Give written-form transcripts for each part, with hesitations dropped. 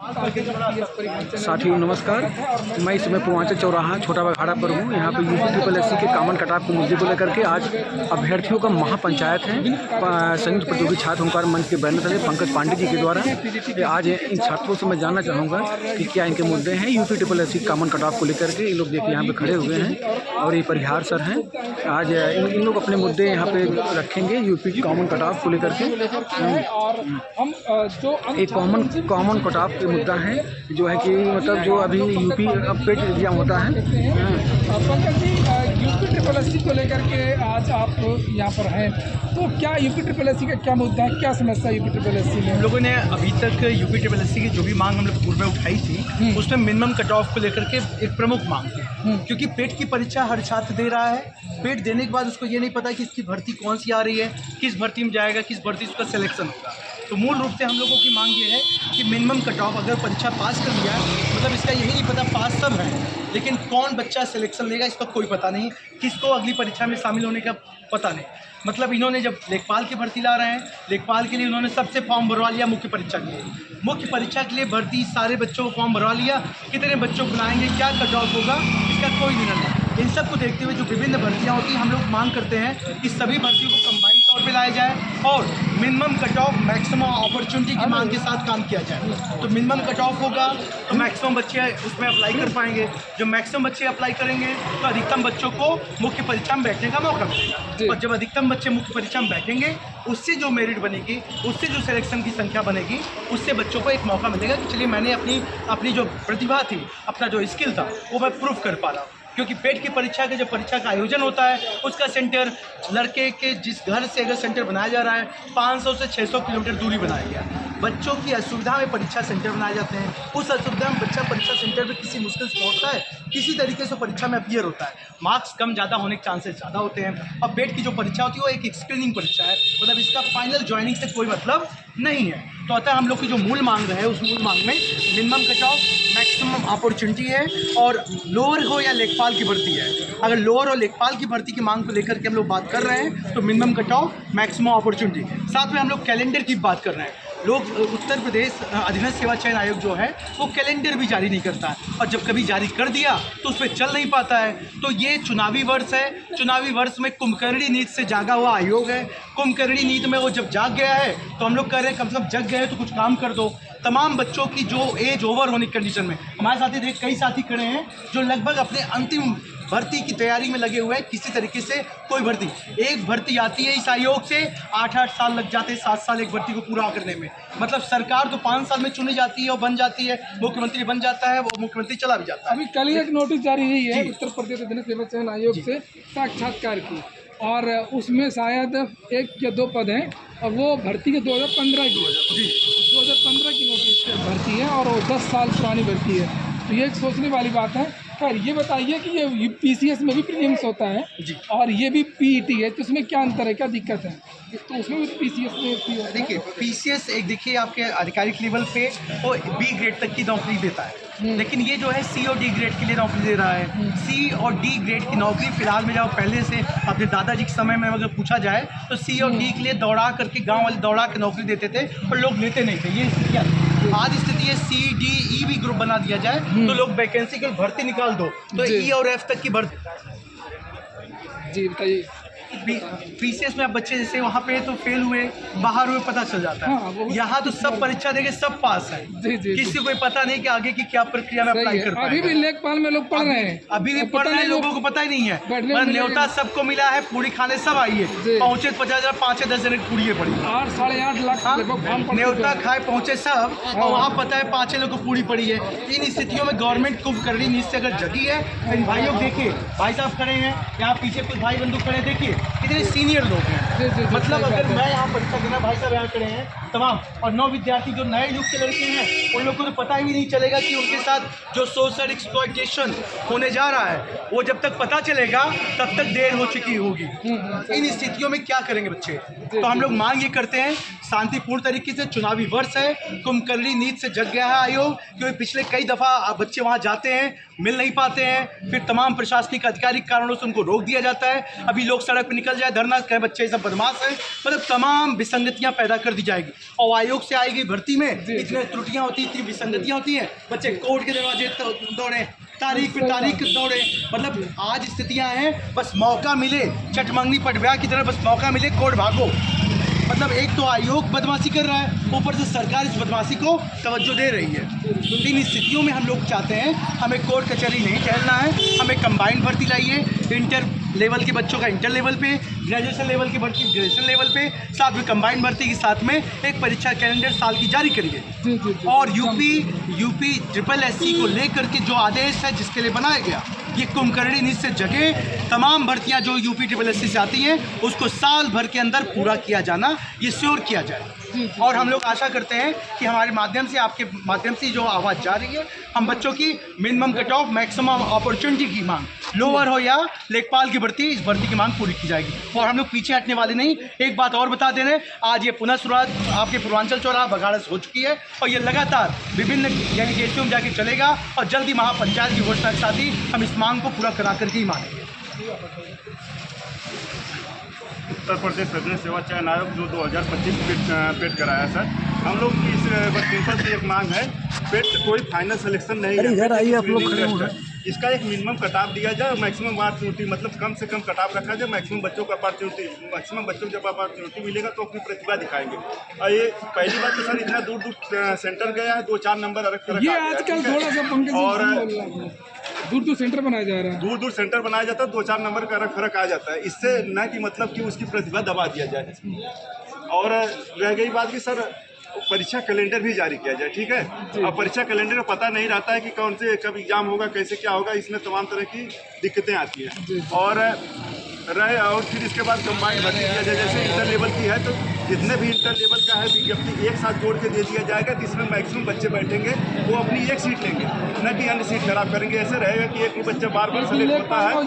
साथियों नमस्कार, मैं इस समय पूर्वांचल चौराहा छोटा बघाड़ा पर हूँ। यहाँ पर यूपी के कॉमन कटऑफ के मुद्दे को लेकर के आज अभ्यर्थियों का महापंचायत है। संयुक्त प्रतियोगी छात्र ओंकार मंच के बैनर तले पंकज पांडे जी के द्वारा आज इन छात्रों से मैं जानना चाहूँगा कि क्या इनके मुद्दे हैं यूपी कॉमन कटऑफ को लेकर के। ये लोग देखिए यहाँ पे खड़े हुए हैं और ये परिहार सर हैं। आज इन लोग अपने मुद्दे यहाँ पे रखेंगे यूपी कॉमन कटऑफ को लेकर के। एक कॉमन कटऑफ के मुद्दा है जो है कि मतलब जो अभी यूपी पेट एग्जाम होता है। Pankaj ji, UP triple SC को लेकर के आज आप यहाँ पर हैं, तो क्या यूपी ट्रिपल एससी का क्या मुद्दा है, क्या समस्या है यूपी ट्रिपल एससी में? हम लोगों ने अभी तक यूपी ट्रिपल एससी की जो भी मांग हम लोग पूर्व में उठाई थी उसमें मिनिमम कट ऑफ को लेकर के एक प्रमुख मांग थी, क्योंकि पेट की परीक्षा हर छात्र दे रहा है। पेट देने के बाद उसको ये नहीं पता कि इसकी भर्ती कौन सी आ रही है, किस भर्ती में जाएगा, किस भर्ती उसका सिलेक्शन होगा। तो मूल रूप से हम लोगों की मांग ये है कि मिनिमम कट ऑफ अगर परीक्षा पास कर लिया मतलब इसका यही नहीं पता, पास सब है लेकिन कौन बच्चा सिलेक्शन लेगा इसका कोई पता नहीं, किसको अगली परीक्षा में शामिल होने का पता नहीं। मतलब इन्होंने जब लेखपाल की भर्ती ला रहे हैं, लेखपाल के लिए उन्होंने सबसे फॉर्म भरवा लिया। मुख्य परीक्षा के लिए भर्ती सारे बच्चों को फॉर्म भरवा लिया। कितने बच्चों को लाएंगे, क्या कट ऑफ होगा, इसका कोई निर्णय नहीं। इन सब को देखते हुए जो विभिन्न भर्तियाँ होती हैं हम लोग मांग करते हैं कि सभी भर्तियों को कंबाइंड तौर पे लाया जाए और minimum cut off maximum opportunity की मांग के साथ काम किया जाए। तो मिनिमम कट ऑफ होगा तो मैक्सिमम बच्चे उसमें अप्लाई कर पाएंगे। जो मैक्सिमम बच्चे अप्लाई करेंगे तो अधिकतम बच्चों को मुख्य परीक्षा में बैठने का मौका मिलेगा और जब अधिकतम बच्चे मुख्य परीक्षा में बैठेंगे उससे जो मेरिट बनेगी, उससे जो सिलेक्शन की संख्या बनेगी, उससे बच्चों को एक मौका मिलेगा कि चलिए मैंने अपनी जो प्रतिभा थी, अपना जो स्किल था वो मैं प्रूव कर पा रहा हूँ। क्योंकि पेट की परीक्षा के जब परीक्षा का आयोजन होता है उसका सेंटर लड़के के जिस घर से अगर सेंटर बनाया जा रहा है 500 से 600 किलोमीटर दूरी बनाया गया। बच्चों की असुविधा में परीक्षा सेंटर बनाए जाते हैं। उस असुविधा में बच्चा परीक्षा सेंटर में किसी मुश्किल से पहुंचता है, किसी तरीके से परीक्षा में अपीयर होता है, मार्क्स कम ज़्यादा होने के चांसेस ज़्यादा होते हैं। और पेट की जो परीक्षा होती है वो एक स्क्रीनिंग परीक्षा है, मतलब इसका फाइनल ज्वाइनिंग से कोई मतलब नहीं है। तो अतः हम लोग की जो मूल मांग है उस मूल मांग में minimum cut off, maximum opportunity है और लोअर हो या लेखपाल की भर्ती है। अगर लोअर और लेखपाल की भर्ती की मांग को लेकर के हम लोग बात कर रहे हैं तो minimum cut off, maximum opportunity. साथ में हम लोग कैलेंडर की बात कर रहे हैं। लोग उत्तर प्रदेश अधीनस्थ सेवा चयन आयोग जो है वो कैलेंडर भी जारी नहीं करता है और जब कभी जारी कर दिया तो उस पर चल नहीं पाता है। तो ये चुनावी वर्ष है, चुनावी वर्ष में कुंभकर्णी नीति से जागा हुआ आयोग है। कुंभकर्णी नीति में वो जब जाग गया है तो हम लोग कह रहे हैं कम से कम जग गए तो कुछ काम कर दो। तमाम बच्चों की जो एज ओवर होने की कंडीशन में हमारे साथी कई साथी खड़े हैं जो लगभग अपने अंतिम भर्ती की तैयारी में लगे हुए हैं। किसी तरीके से कोई भर्ती, एक भर्ती आती है इस आयोग से 8-8 साल लग जाते हैं, 7 साल एक भर्ती को पूरा करने में। मतलब सरकार तो 5 साल में चुनी जाती है और बन जाती है, मुख्यमंत्री बन जाता है, वो मुख्यमंत्री चला भी जाता है। अभी कल ही एक नोटिस जारी हुई है उत्तर प्रदेश अधीनस्थ सेवा चयन आयोग से साक्षात्कार की और उसमें शायद 1 या 2 पद हैं और वो भर्ती के 2015 की नोटिस भर्ती है और वो 10 साल पुरानी भर्ती है। तो ये एक सोचने वाली बात है। खैर ये बताइए कि ये पीसीएस में भी प्रीलिम्स होता है और ये भी पीईटी है, तो उसमें क्या अंतर है, क्या दिक्कत है? तो उसमें भी पीसीएस में देखिए पीसीएस एक देखिए आपके आधिकारिक लेवल पे वो बी ग्रेड तक की नौकरी देता है, लेकिन ये जो है सी और डी ग्रेड के लिए नौकरी दे रहा है। सी और डी ग्रेड की नौकरी फिलहाल में जब पहले से अपने दादाजी के समय में अगर पूछा जाए तो सी और डी के लिए दौड़ा करके गाँव वाले दौड़ा के नौकरी देते थे और लोग लेते नहीं थे। ये स्थिति आज स्थिति है सी डी ई भी ग्रुप बना दिया जाए तो लोग वैकेंसी के भर्ती निकाल दो तो ई और एफ तक की भर्ती। जी बताइए। पीसीएस में आप बच्चे जैसे वहाँ पे तो फेल हुए, बाहर हुए, पता चल जाता है। यहाँ तो सब परीक्षा देके सब पास है, किसी को पता नहीं कि आगे की क्या प्रक्रिया में अप्लाई कर पाएंगे। अभी भी लेखपाल में लोग पढ़ रहे हैं, अभी भी पढ़ रहे हैं, लोगों को पता ही नहीं है। मतलब न्योता सबको मिला है, पूरी खाने सब आई है, पहुँचे 50,000 5-10 जन की पूरी पड़ी, 8-8.5 लाख न्योता खाए पहुँचे सब और वहाँ पता है 5 लोग को पूरी पड़ी है। इन स्थितियों में गवर्नमेंट कुंभकर्णी नीति से अगर जगी है तो इन भाइयों देखिए, भाई साहब खड़े हैं यहाँ पीछे, कुछ भाई बंधु खड़े, देखिए कितने सीनियर लोग हैं। मतलब अगर मैं यहाँ परीक्षा देना, भाई साहब यहाँ खड़े हैं तमाम, और 9 विद्यार्थी जो नए युग के लड़के हैं उन लोगों को तो पता ही नहीं चलेगा कि उनके साथ जो सोशल एक्सप्लॉयटेशन होने जा रहा है वो जब तक पता चलेगा तब तक देर हो चुकी होगी। इन स्थितियों में क्या करेंगे बच्चे? तो हम लोग मांग ये करते हैं शांतिपूर्ण तरीके से, चुनावी वर्ष है, कुंभकर्णी नीति से जग गया है आयोग, क्योंकि पिछले कई दफ़ा बच्चे वहाँ जाते हैं, मिल नहीं पाते हैं, फिर तमाम प्रशासनिक आधिकारिक कारणों से उनको रोक दिया जाता है। अभी लोग सड़क पर निकल जाए, धरना करें, बच्चे सब बदमाश हैं, मतलब तमाम विसंगतियां पैदा कर दी जाएगी। और आयोग से आएगी भर्ती में इतने त्रुटियां होती, इतनी विसंगतियां होती हैं, बच्चे कोर्ट के दरवाजे दौड़े, तारीख पे तारीख दौड़े। मतलब आज स्थितियां हैं, बस मौका मिले, चटमंगनी पटब्याह की तरह बस मौका मिले कोर्ट भागो। मतलब एक तो आयोग बदमाशी कर रहा है, ऊपर से सरकार इस बदमाशी को तवज्जो दे रही है। इन स्थितियों में हम लोग चाहते हैं हमें कोर्ट कचहरी नहीं टहलना है, हमें कंबाइंड भर्ती लाइए, इंटर लेवल के बच्चों का इंटर लेवल पे, ग्रेजुएशन लेवल की भर्ती ग्रेजुएशन लेवल पे, साथ में कंबाइंड भर्ती के साथ में एक परीक्षा कैलेंडर साल की जारी करिए। और यूपी SSS को लेकर के जो आदेश है जिसके लिए बनाया गया, ये कुंभकर्णी नीति से जगह तमाम भर्तियां जो यूपी SSS से आती हैं उसको साल भर के अंदर पूरा किया जाना, ये श्योर किया जाए। और हम लोग आशा करते हैं कि हमारे माध्यम से, आपके माध्यम से जो आवाज़ जा रही है, हम बच्चों की minimum cut off maximum opportunity की मांग, लोअर हो या लेखपाल की भर्ती, इस भर्ती की मांग पूरी की जाएगी। और हम लोग पीछे हटने वाले नहीं। एक बात और बता दे रहे हैं, आज ये पुनः शुरुआत आपके पूर्वांचल चौराहा बघाड़ा से हो चुकी है और ये लगातार विभिन्न डेलीगेशियों में जाके चलेगा और जल्दी महापंचायत की घोषणा के साथ ही हम इस मांग को पूरा करा करके ही मानेंगे। उत्तर प्रदेश प्रदेश सेवा चयन आयोग जो 2025 पेट कराया सर, हम लोग की इस सिंपल सी एक मांग है, पेट कोई फाइनल सिलेक्शन नहीं है, इधर आइए आप लोग खड़े हो है। इसका एक मिनिमम कटाव दिया जाए, मैक्सिमम अपॉर्चुनिटी, मतलब कम से कम कटाव रखा जाए, मैक्सिमम बच्चों को अपॉर्चुनिटी, मैक्सिमम बच्चों को जब अपॉर्चुनिटी मिलेगा तो अपनी प्रतिभा दिखाएंगे। और ये पहली बात तो सर इतना दूर दूर सेंटर गया है, 2-4 नंबर अलग ये आजकल थोड़ा सा पंकज और दूर सेंटर बनाया जा रहा है, दूर सेंटर बनाया जाता है, 2-4 नंबर का फर्क आ जाता है। इससे न कि मतलब कि उसकी प्रतिभा दबा दिया जाए। और रह गई बात कि सर परीक्षा कैलेंडर भी जारी किया जाए, ठीक है। और परीक्षा कैलेंडर का पता नहीं रहता है कि कौन से कब एग्जाम होगा, कैसे क्या होगा, इसमें तमाम तरह की दिक्कतें आती हैं। और फिर इसके बाद कंबाइंड भर्ती किया जाए, जैसे इंटर लेवल की है तो जितने भी इंटर लेवल का है विज्ञप्ति एक साथ जोड़ के दे दिया जाएगा, जिसमें मैक्सिमम बच्चे बैठेंगे वो अपनी एक सीट लेंगे, न कि अन्य सीट खराब करेंगे। ऐसे रहेगा कि एक ही बच्चा बार बार सेलेक्ट होता है और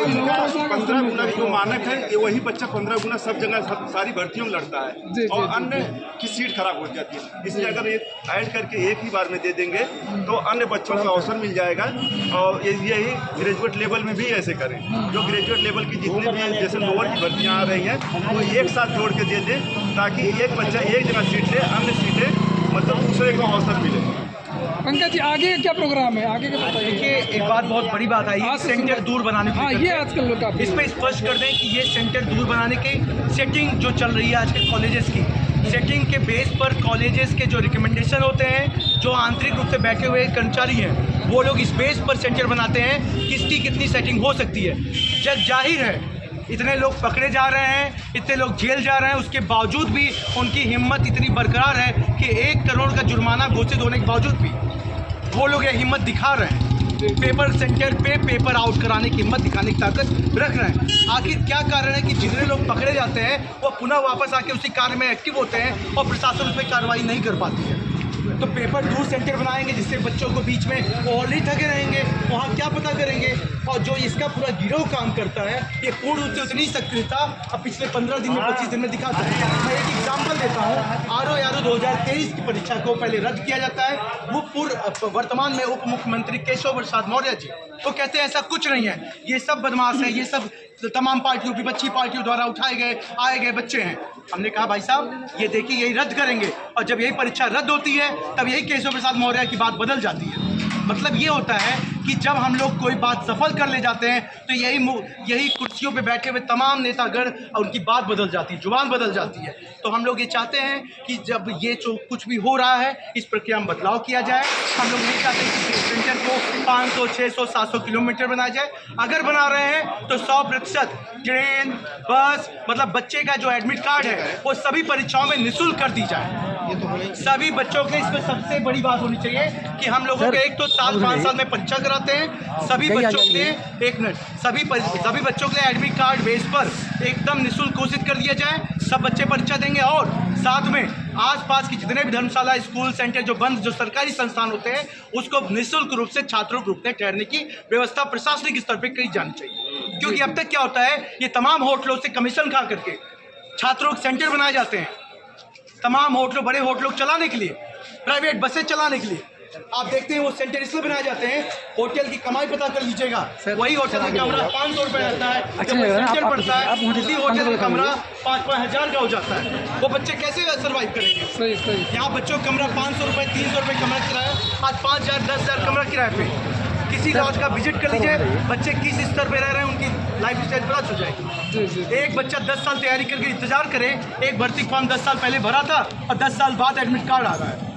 इनका 15 गुना जो मानक है ये वही बच्चा 15 गुना सब जगह सारी भर्तियों में लड़ता है और अन्य की सीट खराब हो जाती है। इसलिए अगर ये ऐड करके एक ही बार में दे देंगे तो अन्य बच्चों को अवसर मिल जाएगा। और यही ग्रेजुएट लेवल में भी ऐसे करें, जो ग्रेजुएट लेवल की जितने भी जैसे लोअर की भर्तियाँ आ रही हैं वो एक साथ जोड़ के दे दें, ताकि एक बच्चा एक जगह सीट ले, अन्य सीटें मतलब दूसरे को अवसर मिले। पंकज जी आगे क्या प्रोग्राम है, आगे क्या बताइए। देखिए एक बात बहुत बड़ी बात आई, सेंटर दूर बनाने की। हाँ, ये आजकल लोग इसमें स्पष्ट कर दें कि ये सेंटर दूर बनाने की सेटिंग जो चल रही है आज के कॉलेजेस की, सेटिंग के बेस पर कॉलेजेस के जो रिकमेंडेशन होते हैं, जो आंतरिक रूप से बैठे हुए कर्मचारी हैं वो लोग इस बेस पर सेंटर बनाते हैं, किसकी कितनी सेटिंग हो सकती है। जब जाहिर है इतने लोग पकड़े जा रहे हैं, इतने लोग जेल जा रहे हैं, उसके बावजूद भी उनकी हिम्मत इतनी बरकरार है कि 1 करोड़ का जुर्माना घोषित होने के बावजूद भी वो लोग ये हिम्मत दिखा रहे हैं, पेपर सेंटर पे पेपर आउट कराने की हिम्मत दिखाने की ताकत रख रहे हैं। आखिर क्या कारण है कि जितने लोग पकड़े जाते हैं वो पुनः वापस आके उसी कार्य में एक्टिव होते हैं और प्रशासन उस पर कार्रवाई नहीं कर पाती है। तो पेपर दूर सेंटर बनाएंगे जिससे बच्चों को बीच में वो ऑलरेडी थके रहेंगे, वहाँ क्या पता करेंगे। और जो इसका पूरा गिरोह काम करता है ये पूर्ण रूप से उतनी सक्रियता अब पिछले 15 दिन में 25 दिन में दिखाता है। मैं एक एग्जाम्पल देता हूँ, RO 2023 की परीक्षा को पहले रद्द किया जाता है, वो वर्तमान में उप मुख्यमंत्री केशव प्रसाद मौर्य जी वो कहते हैं ऐसा कुछ नहीं है, ये सब बदमाश है, ये सब तमाम पार्टियों विपक्षी पार्टियों द्वारा उठाए गए आए गए बच्चे हैं। हमने कहा भाई साहब ये देखिए यही रद्द करेंगे, और जब यही परीक्षा रद्द होती है तब यही केशव प्रसाद मौर्य की बात बदल जाती है। मतलब ये होता है कि जब हम लोग कोई बात सफल कर ले जाते हैं तो यही कुर्सियों पे बैठे हुए तमाम नेतागण और उनकी बात बदल जाती है, जुबान बदल जाती है। तो हम लोग ये चाहते हैं कि जब ये जो कुछ भी हो रहा है इस प्रक्रिया में बदलाव किया जाए। हम लोग नहीं चाहते कि सेंटर को 500, 600, 700 किलोमीटर बनाया जाए। अगर बना रहे हैं तो 100% ट्रेन, बस, मतलब बच्चे का जो एडमिट कार्ड है वो सभी परीक्षाओं में निःशुल्क कर दी जाए। सभी बच्चों के इसमें सबसे बड़ी बात होनी चाहिए कि हम लोगों के एक तो 5 साल में परीक्षा कराते हैं, सभी बच्चों के लिए सभी बच्चों के लिए एडमिट कार्ड बेस पर एकदम निःशुल्क घोषित कर दिया जाए। सब बच्चे परीक्षा देंगे और साथ में आसपास की जितने भी धर्मशाला, स्कूल, सेंटर जो बंद जो सरकारी संस्थान होते हैं उसको निःशुल्क रूप से छात्रों को रुकने ठहरने की व्यवस्था प्रशासनिक स्तर पर की जानी चाहिए। क्योंकि अब तक क्या होता है, ये तमाम होटलों से कमीशन खा करके छात्रों के सेंटर बनाए जाते हैं, तमाम होटलों, बड़े होटलों चलाने के लिए, प्राइवेट बसें चलाने के लिए। आप देखते हैं वो सेंटर इसलिए बनाए जाते हैं, होटल की कमाई पता कर लीजिएगा, वही होटल का कमरा 500 रुपये रहता है, अच्छा जब लगा ना, सेंटर आप पड़ता है मुझे उसी 500 होटल रुपये का कमरा 5-5 हज़ार का हो जाता है। वो बच्चे कैसे सर्वाइव करेंगे? सही सही। यहाँ बच्चों का कमरा 500 रुपये 300 रुपये कमरा किराया, आज 5000 10,000 कमरा किराए पे। किसी लॉज का विजिट कर लीजिए, बच्चे किस स्तर पे रह रहे हैं, उनकी लाइफ स्टाइल पता चल जाएगी। जी जी। एक बच्चा 10 साल तैयारी करके इंतजार करे, एक भर्ती फॉर्म 10 साल पहले भरा था और 10 साल बाद एडमिट कार्ड आ रहा है।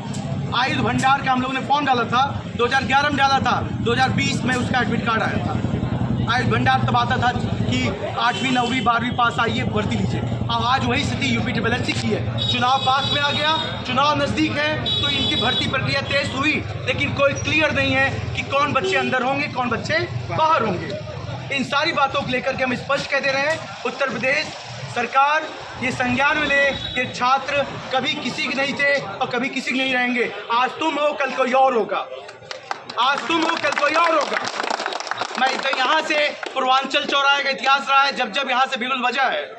आयुध भंडार का हम लोगों ने फॉर्म डाला था, 2011 में डाला था, 2020 में उसका एडमिट कार्ड आया था। आयुध भंडार तब आता था कि 8वीं 9वीं 12वीं पास आइए भर्ती लीजिए। अब आज वही स्थिति यूपी ट्रिपल की है। चुनाव पास में आ गया, चुनाव नज़दीक है, तो इनकी भर्ती प्रक्रिया तेज हुई, लेकिन कोई क्लियर नहीं है कि कौन बच्चे अंदर होंगे, कौन बच्चे बाहर होंगे। इन सारी बातों को लेकर के हम स्पष्ट कह दे रहे हैं, उत्तर प्रदेश सरकार ये संज्ञान में ले कि छात्र कभी किसी के नहीं थे और कभी किसी के नहीं रहेंगे। आज तुम हो, कल कोई और होगा। आज तुम हो, कल कोई और होगा। मैं तो यहाँ से पूर्वांचल चौराहे का इतिहास रहा है, जब जब यहाँ से बिगुल बजा है,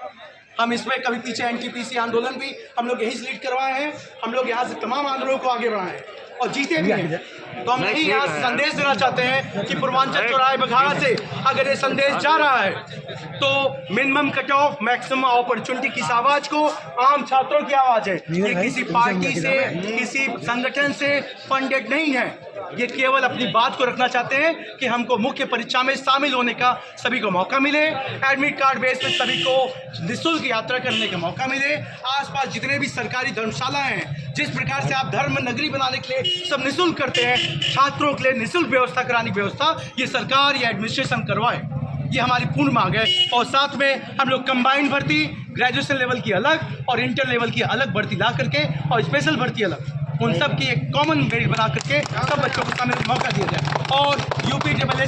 हम इसमें कभी पीछे एनटीपीसी आंदोलन भी हम लोग यहीं से लीड करवाए हैं। हम लोग यहाँ से तमाम आंदोलनों को आगे बढ़ाए हैं और जीते भी हैं। तो हम यही यहाँ से संदेश देना चाहते हैं कि पूर्वांचल चौराहे बघाड़ा से अगर ये संदेश जा रहा है तो minimum cut off maximum opportunity की इस आवाज़ को आम छात्रों की आवाज़ है। ये किसी पार्टी से, किसी संगठन से फंडेड नहीं है। ये केवल अपनी बात को रखना चाहते हैं कि हमको मुख्य परीक्षा में शामिल होने का सभी को मौका मिले, एडमिट कार्ड बेस पे सभी को निःशुल्क यात्रा करने का मौका मिले। आसपास जितने भी सरकारी धर्मशालाएं हैं, जिस प्रकार से आप धर्म नगरी बनाने के लिए सब निःशुल्क करते हैं, छात्रों के लिए निःशुल्क व्यवस्था कराने की व्यवस्था ये सरकार या एडमिनिस्ट्रेशन करवाए। ये हमारी पूर्ण मांग है। और साथ में हम लोग कंबाइंड भर्ती, ग्रेजुएशन लेवल की अलग और इंटर लेवल की अलग भर्ती ला करके और स्पेशल भर्ती अलग, उन सब की एक कॉमन मेरिट बना करके सब बच्चों को शामिल मौका दिया जाए और यूपी ट्रिपल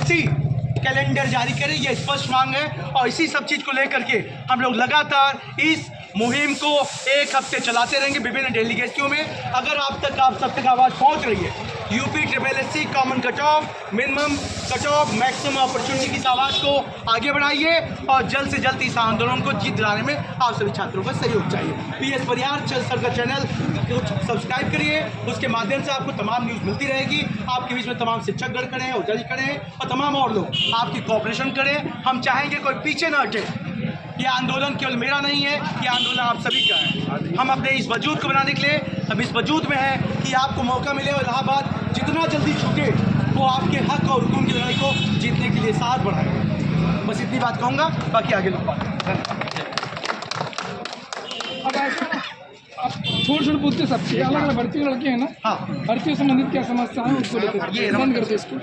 कैलेंडर जारी करे, ये स्पष्ट मांग है। और इसी सब चीज़ को लेकर के हम लोग लगातार इस मुहिम को 1 हफ्ते चलाते रहेंगे विभिन्न डेलीगेसियों में। अगर आप सब तक आवाज़ पहुंच रही है, UP triple common cut off, minimum cut off, maximum opportunity की इस आवाज़ को आगे बढ़ाइए और जल्द से जल्द इस आंदोलन को जीत दिलाने में आप सभी छात्रों का सहयोग चाहिए। PS परिहार सर का चैनल को सब्सक्राइब करिए, उसके माध्यम से आपको तमाम न्यूज़ मिलती रहेगी। आपके बीच में तमाम शिक्षकगण खड़े हैं, जज खड़े हैं और तमाम और लोग आपकी कोऑपरेशन करें। हम चाहेंगे कोई पीछे ना हटे। ये आंदोलन केवल मेरा नहीं है, ये आंदोलन आप सभी का है। हम अपने इस वजूद को बनाने के लिए हम इस वजूद में हैं कि आपको मौका मिले और इलाहाबाद जितना जल्दी छूटे वो आपके हक और हुकूम की लड़ाई को जीतने के लिए साथ बढ़ाए। बस इतनी बात कहूँगा, बाकी आगे लोग अब ऐसा ना, अब छोटे बुद्धि सबसे अलग अलग भर्ती लड़के हैं ना, हाँ भर्ती से संबंधित क्या समस्या है उसको लेकर बंद कर दो इसको।